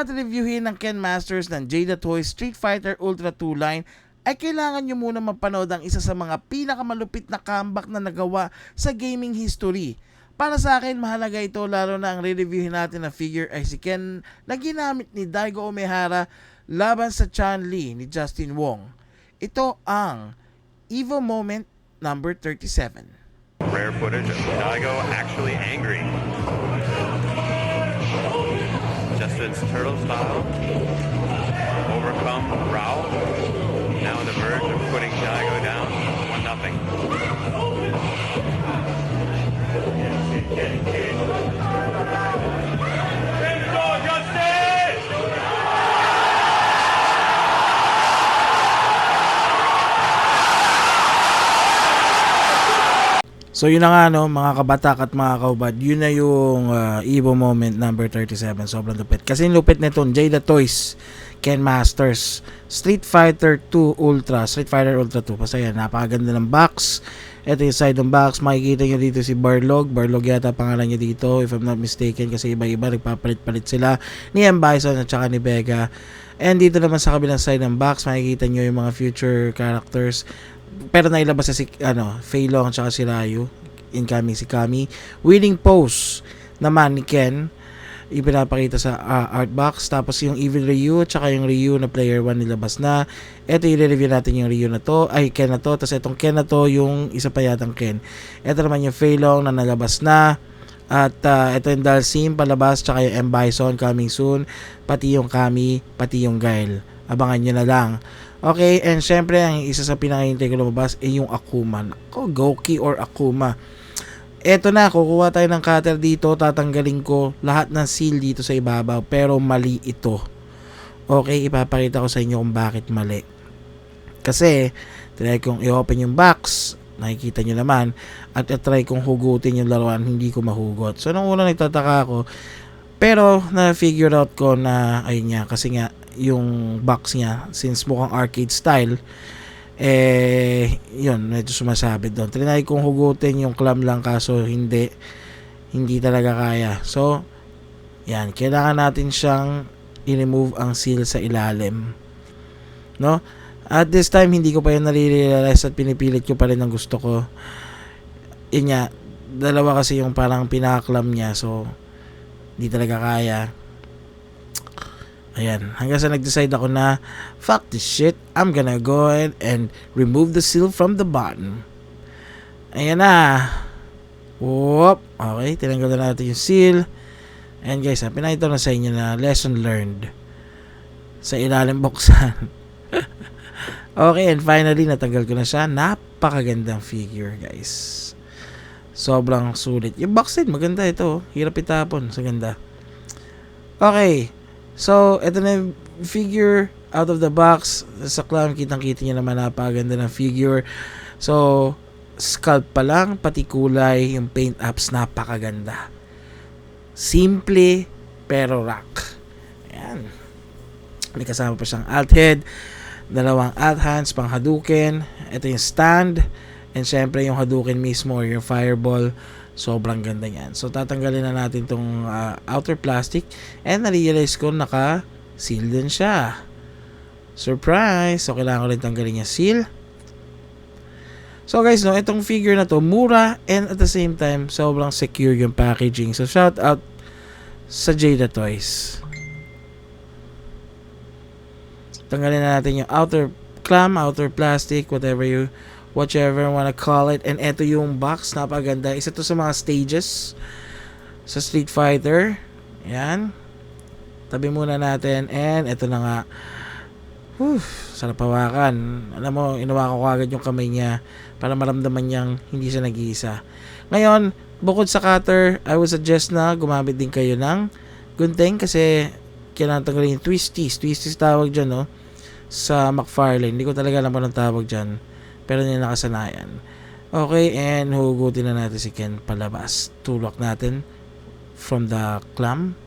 natin reviewin ng Ken Masters ng Jada Toys Street Fighter Ultra 2 line, ay kailangan nyo muna mapanood ang isa sa mga pinakamalupit na comeback na nagawa sa gaming history. Para sa akin, mahalaga ito lalo na ang re-reviewin natin na figure ay si Ken na ginamit ni Daigo Umehara laban sa Chun-Li ni Justin Wong. Ito ang Evo Moment number 37. Rare footage of Daigo actually angry. Justin's turtle style overcome Rao. Now on the verge of putting Daigo down 1-0. So yun na nga no, mga kabatak at mga kaubad, yun na yung Evo Moment number 37. Sobrang lupit. Kasi yung lupit nito, Jada Toys, Ken Masters, Street Fighter 2 Ultra, Street Fighter Ultra 2. Pasaya, napakaganda ng box. Ito yung side ng box. Makikita nyo dito si Barlog. Barlog yata pangalan niya dito, if I'm not mistaken, kasi iba-iba, nagpapalit-palit sila ni M. Bison at saka ni Vega. And dito naman sa kabilang side ng box, makikita nyo yung mga future characters. Pero nailabas na si Fei Long at saka si Ryu, incoming si Kami. Winning pose naman ni Ken, ipinapakita sa art box. Tapos yung Evil Ryu at saka yung Ryu na player 1 nilabas na. Ito i-review natin yung Ryu na to, ay Ken na to. Tapos itong Ken na to, yung isa pa yatang Ken. Ito naman yung Fei Long na nalabas na. At ito yung Dalsim palabas, tsaka yung M. Bison coming soon, pati yung Kami, pati yung Guile. Abangan nyo na lang. Okay, and syempre, ang isa sa pinakahintay ko lumabas ay yung Akuma. Ako, Goki or Akuma. Eto na, kukuha tayo ng cutter dito, tatanggalin ko lahat ng seal dito sa ibabaw, pero mali ito. Okay, ipapakita ko sa inyo kung bakit mali. Kasi, try kong i-open yung box, nakikita nyo naman, at try kong hugutin yung laruan, hindi ko mahugot. So, nung una nagtataka ako, pero na-figure out ko na, ayun nga, kasi nga, yung box niya, since mukhang arcade style, yun, medyo sumasabit doon. Trinay kong hugutin yung clam lang, kaso hindi talaga kaya. So, yan, kailangan natin siyang i-remove ang seal sa ilalim, no? At this time, hindi ko pa yun nare-realize at pinipilit ko pa rin ang gusto ko. Yun nga, dalawa kasi yung parang pinaka-clam niya, so hindi talaga kaya. Ayan, hanggang sa nag-decide ako na fuck this shit, I'm gonna go ahead and remove the seal from the bottom. Ayan na. Whoop. Okay, tinanggal na natin yung seal. And guys, pinakita na sa inyo na lesson learned sa ilalim buksan. Okay, and finally natanggal ko na siya. Napakagandang figure, guys. Sobrang sulit. Yung box din, maganda ito. Hirap itapon, sa ganda. Okay. So, ito na yung figure out of the box. Sa clam, kitang-kita nyo naman napakaganda ng figure. So, sculpt pa lang, pati kulay, yung paint apps, napakaganda. Simple, pero rock. Ayan. May kasama pa siyang alt head, dalawang alt hands, pang Hadouken. Ito yung stand, and syempre yung Hadouken mismo, or yung fireball. Sobrang ganda niyan. So, tatanggalin na natin itong outer plastic. And na-realize ko naka-seal din siya. Surprise! So, kailangan ko rin tanggalin yung seal. So, guys, no, itong figure na to, mura and at the same time, sobrang secure yung packaging. So, shout out sa Jada Toys. Tanggalin na natin yung outer clam, outer plastic, whichever you wanna call it. And eto yung box, napaganda. Isa to sa mga stages sa Street Fighter. Ayan. Tabi muna natin. And eto na nga. Sarap hawakan. Alam mo, inawakan ko agad yung kamay niya para maramdaman niyang hindi siya nag-iisa. Ngayon, bukod sa cutter, I would suggest na gumamit din kayo ng gunting kasi kailangan tanggalin yung twisties. Twisties tawag dyan, no? Sa McFarlane. Hindi ko talaga alam anong tawag dyan. Pero hindi nakasanayan. Okay, and hugutin na natin si Ken palabas. Tulak natin from the clam.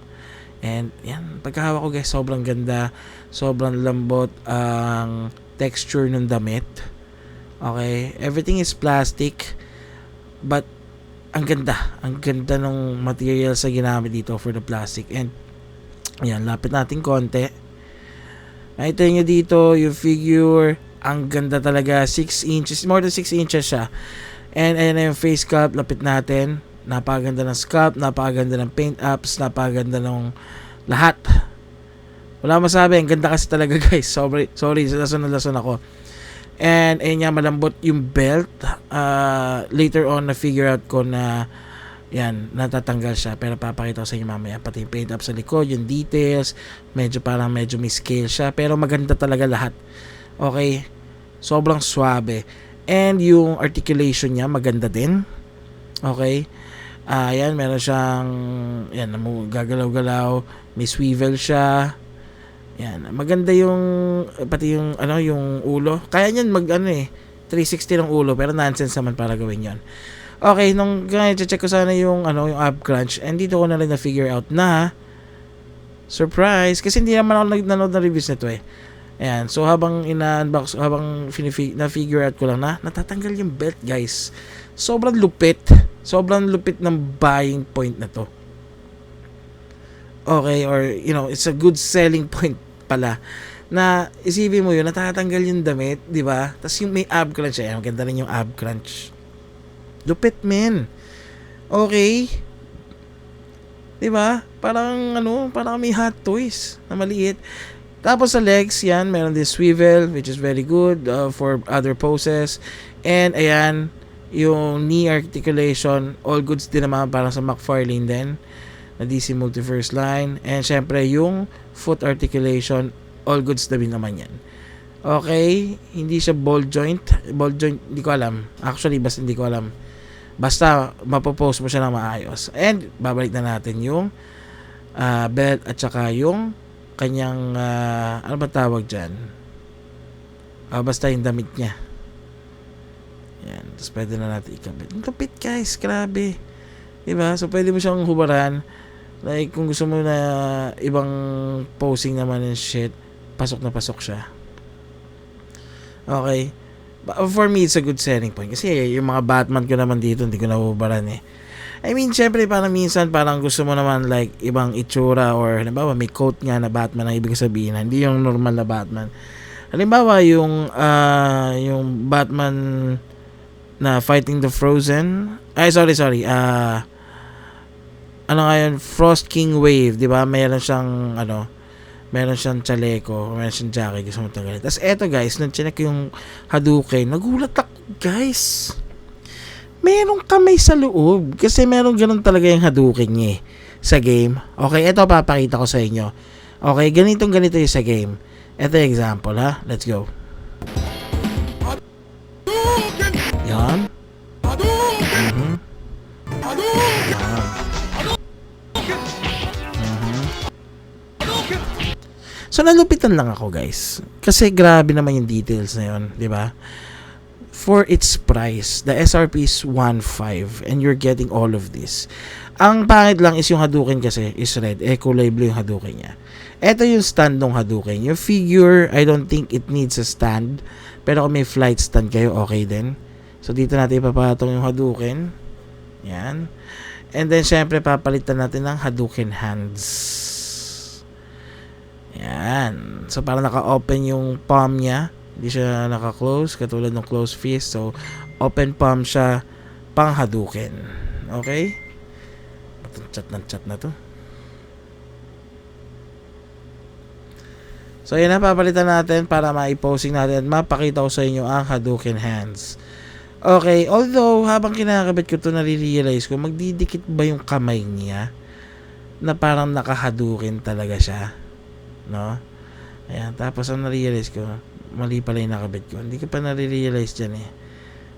And yan, pagkahawak ko guys, sobrang ganda. Sobrang lambot ang texture ng damit. Okay, everything is plastic. But ang ganda ng material sa ginamit dito for the plastic. And Ayan, lapit natin konti. Nakita nyo dito yung figure. Ang ganda talaga. 6 inches. More than 6 inches siya. And ayan na yung face sculpt. Lapit natin. Napakaganda ng sculpt. Napakaganda ng paint apps. Napakaganda ng lahat. Wala masabi. Ang ganda kasi talaga guys. Sorry. Lason ako. And ayun nga, malambot yung belt. Later on, na-figure out ko na yan, natatanggal siya. Pero papakita ko sa inyo mamaya. Pati yung paint up sa likod, yung details. Medyo may scale siya. Pero maganda talaga lahat. Okay? Sobrang suabe. And yung articulation niya, maganda din. Okay? Yan, meron siyang yan, gagalaw-galaw. May swivel siya. Yan, maganda yung pati yung yung ulo. Kaya niyan 360 ng ulo, pero nonsense naman para gawin 'yon. Okay, nung check ko sana yung yung ab crunch, and dito ko na rin na figure out na surprise kasi hindi naman ako nanood ng reviews nito eh. Ayan, so habang ina-unbox, habang na-figure out ko lang na natatanggal yung belt, guys. Sobrang lupit ng buying point na to. Okay, or it's a good selling point pala. Na isipin mo yun, natatanggal yung damit, di ba? Tapos yung may ab crunch, ayan, maganda rin yung ab crunch. Lupit, men. Okay. Di ba? Parang may hot toys na maliit. Tapos sa legs, yan, meron din swivel, which is very good for other poses. And ayan, yung knee articulation, all goods din naman para sa McFarlane din, na DC Multiverse line. And syempre, yung foot articulation, all goods na din naman yan. Okay, hindi siya ball joint, hindi ko alam. Actually, basta hindi ko alam. Basta, mapopost mo siya ng maayos. And, babalik na natin yung belt at saka yung kanyang, ano ba tawag dyan? Basta yung damit niya. Yan. Tapos pwede na natin ikabit. Ang lupit guys. Grabe. Diba? So pwede mo siyang hubaran. Like kung gusto mo na ibang posing naman and shit, pasok na pasok siya. Okay. But for me, it's a good selling point. Kasi yung mga Batman ko naman dito, hindi ko nahubaran eh. I mean, syempre, parang minsan, parang gusto mo naman like, ibang itsura or, halimbawa, may coat nga na Batman ang ibig sabihin, hindi yung normal na Batman. Halimbawa, yung Batman na fighting the Frozen. Ay, sorry. Ano nga yun? Frost King Wave, di ba? Meron siyang, meron siyang chaleco, meron siyang jacket, gusto mo tanggalin. Tapos eto guys, nung chinek yung Hadouken, nagulat ako guys. Merong kamay sa loob. Kasi meron ganun talaga yung Hadouken niya sa game. Okay, ito papakita ko sa inyo. Okay, ganito yung sa game. Ito yung example ha. Let's go. Yan. So nalupitan lang ako guys. Kasi grabe naman yung details na yun, di ba? For its price, the SRP is 1.5 and you're getting all of this. Ang pangit lang is yung Hadouken kasi is red. Kulay blue yung Hadouken niya. Ito yung stand ng Hadouken. Yung figure, I don't think it needs a stand. Pero kung may flight stand kayo, okay din. So dito natin ipapatong yung Hadouken. Yan. And then syempre papalitan natin ng Hadouken hands. Yan. So parang naka-open yung palm niya. Hindi siya naka-close katulad ng closed fist. So open palm siya pang Hadouken. Okay? Chat na to. So yan na, papalitan natin para maiposing natin at mapakita ko sa inyo ang Hadouken hands. Okay, although habang kinakabit ko to, nare-realize ko magdidikit ba yung kamay niya na parang naka-Hadouken talaga siya, no? Ayan, tapos ang nare-realize ko, mali pala yung nakabit ko. Hindi ko pa nare-realize dyan eh.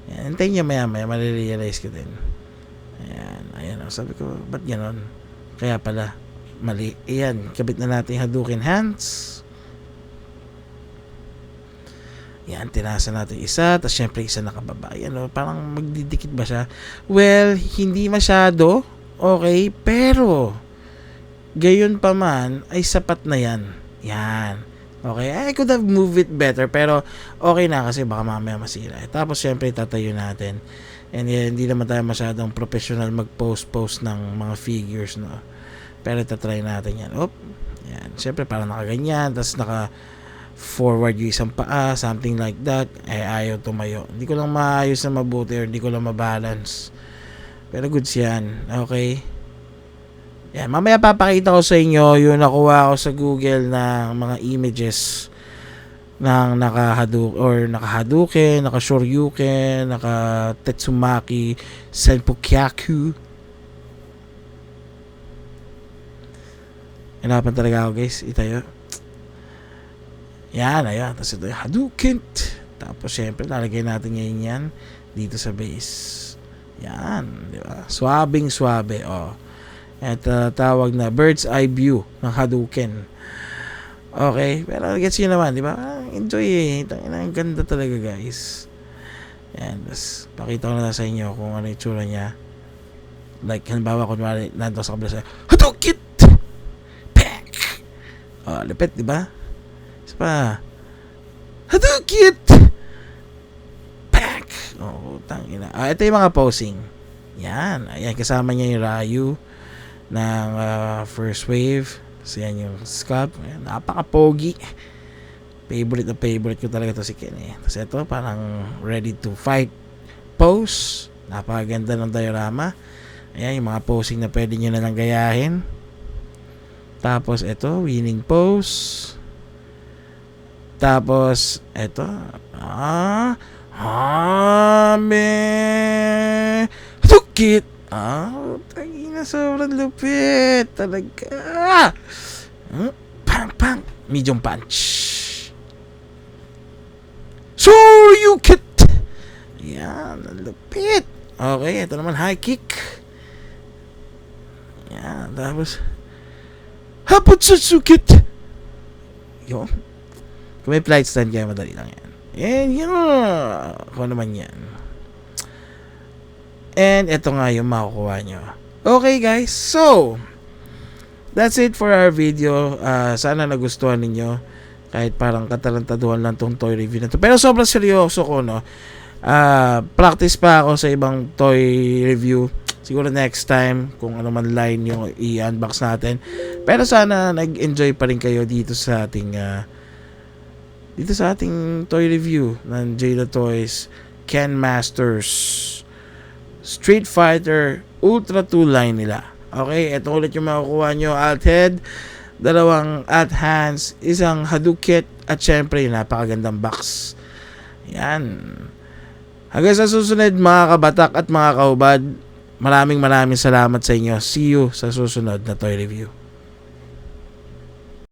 Ayan, hintayin niya maya mare-realize ko din. Ayan, sabi ko, ba't ganon? Kaya pala, mali. Ayan, kabit na natin yung Hadouken hands. Yan, tinasa natin isa, tapos syempre isa nakababa. Yan, parang magdidikit ba siya? Well, hindi masyado. Okay, pero gayon pa man, ay sapat na yan. Yan. Okay, I could have moved it better, pero okay na kasi baka mamaya masira. Tapos syempre tatayo natin. And hindi naman tayo masyadong professional mag-post ng mga figures, no? Pero tatry natin yan. Yan. Siyempre, parang nakaganyan, tapos naka-forward yung isang paa, something like that. Ayaw tumayo. Hindi ko lang maayos na mabuti or hindi ko lang mabalance. Pero goods yan. Okay. Yan. Mamaya papakita ko sa inyo yung nakuha ko sa Google ng mga images ng naka-Hadouken, naka-Shoryuken, naka-Tetsumaki, Senpukyaku. Hinapan talaga ako, guys. Itayo. Yan, ayan. Tapos ito yung Hadouken. Tapos, syempre, lalagay natin ngayon yan dito sa base. Yan, di ba? Swabing-swabe, oh. At tawag na bird's eye view ng Hadouken. Okay, pero gets yun naman, di ba? Enjoy eh. Ang ganda talaga, guys. Yan, tapos pakita ko na sa inyo kung ano yung tsura niya. Like, halimbawa, kunwari, nandun sa kabila sa Hadouken! Peck! Oh, lipit, di ba? Isa pa. Hadouken! Peck! Oh, tangina. Ito yung mga posing. Yan. Ayan, kasama niya yung Ryu ng first wave. So, yan yung scalp. Ayan, napaka-pogi. Favorite ko talaga to si Ken eh. Tapos ito, parang ready to fight pose. Napakaganda ng diorama. Ayan, yung mga posing na pwede nyo nalang gayahin. Tapos ito, winning pose. Tapos, ito. Tukit! Tangina, sobrang lupit. Talaga. Pang, pang. Medium punch. Shoryuken! Yan, lupit. Okay, ito naman, high kick. Yan, tapos Haputsutsuket! Yun. Kung may flight stand kayo, madali lang yan. And yun. Kung naman yan. And ito nga yung makukuha nyo. Okay guys, so that's it for our video. Sana nagustuhan ninyo. Kahit parang katarantaduhan lang tong toy review na to. Pero sobrang seryoso ko, no. Practice pa ako sa ibang toy review. Siguro next time, kung ano man line yung i-unbox natin. Pero sana nag-enjoy pa rin kayo dito sa ating toy review ng Jada Toys Ken Masters Street Fighter Ultra 2 line nila. Okay, ito ulit yung makukuha nyo. Alt head, dalawang alt hands, isang Hadouken, at syempre yung napakagandang box. Yan. Hanggang sa susunod mga kabatak at mga kahubad, maraming salamat sa inyo. See you sa susunod na toy review.